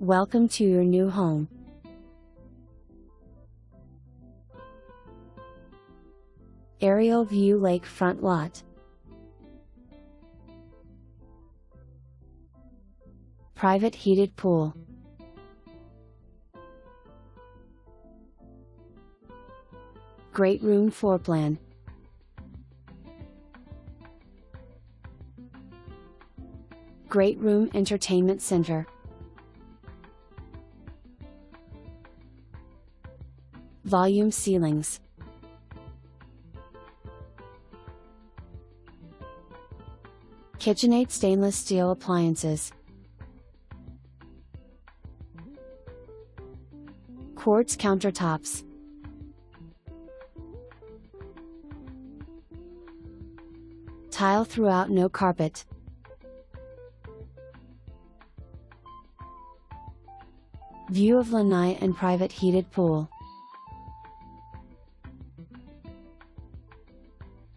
Welcome to your new home. Aerial view lakefront lot. Private heated pool. Great room floor plan. Great room entertainment center. Volume ceilings. KitchenAid stainless steel appliances. Quartz countertops. Tile throughout, no carpet. View of lanai and private heated pool.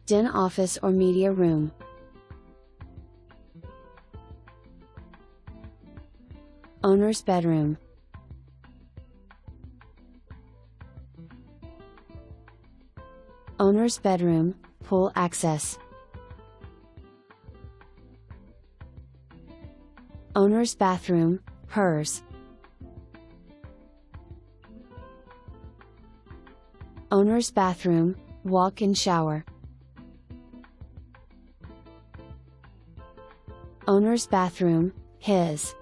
Den office or media room. Owner's bedroom. Owner's bedroom, pool access. Owner's bathroom, hers. Owner's bathroom, walk-in shower. Owner's bathroom, his.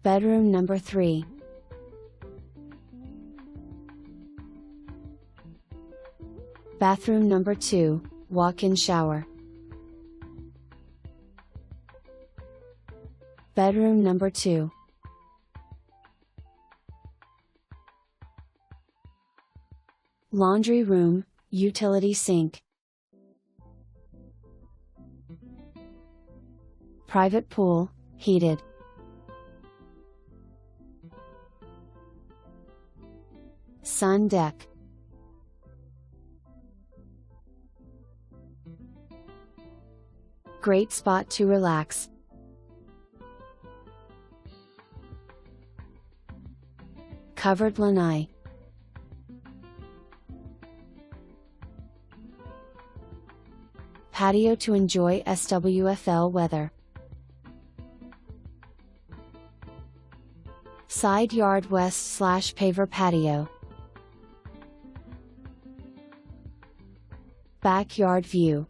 Bedroom number 3. Bathroom number 2, walk-in shower. Bedroom number 2. Laundry room, utility sink. Private pool, heated. Sun deck. Great spot to relax. Covered lanai. Patio to enjoy SWFL weather. Side yard west/paver patio. Backyard view.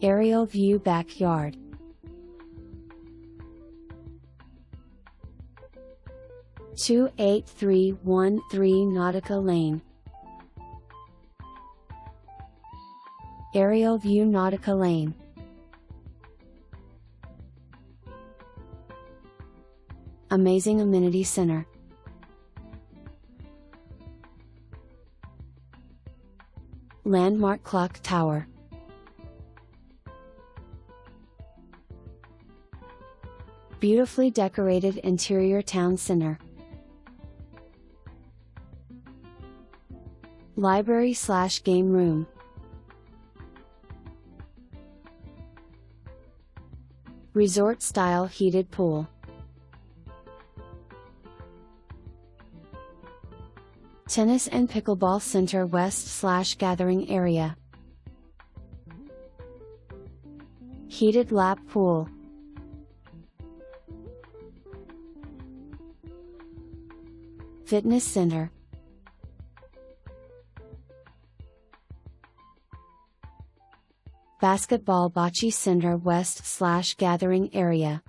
Aerial view backyard. Two 8313 Nautica Lane. Aerial view Nautica Lane. Amazing amenity center. Landmark clock tower. Beautifully decorated interior town center. Library/game room. Resort style heated pool. Tennis and pickleball center west/gathering area. Heated lap pool. Fitness center. Basketball bocce center west/gathering area.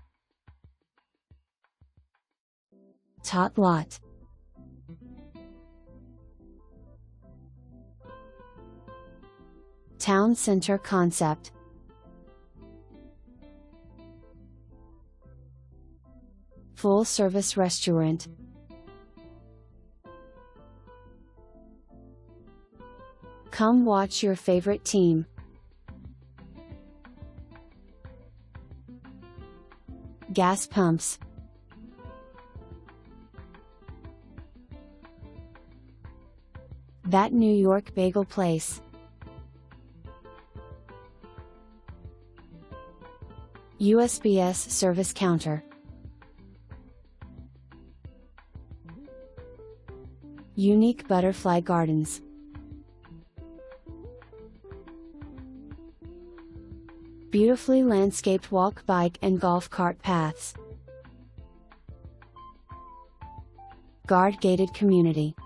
Tot lot. Town center concept. Full service restaurant. Come watch your favorite team. Gas pumps. That New York bagel place. USB-S service counter. Unique butterfly gardens. Beautifully landscaped walk, bike and golf cart paths. Guard gated community.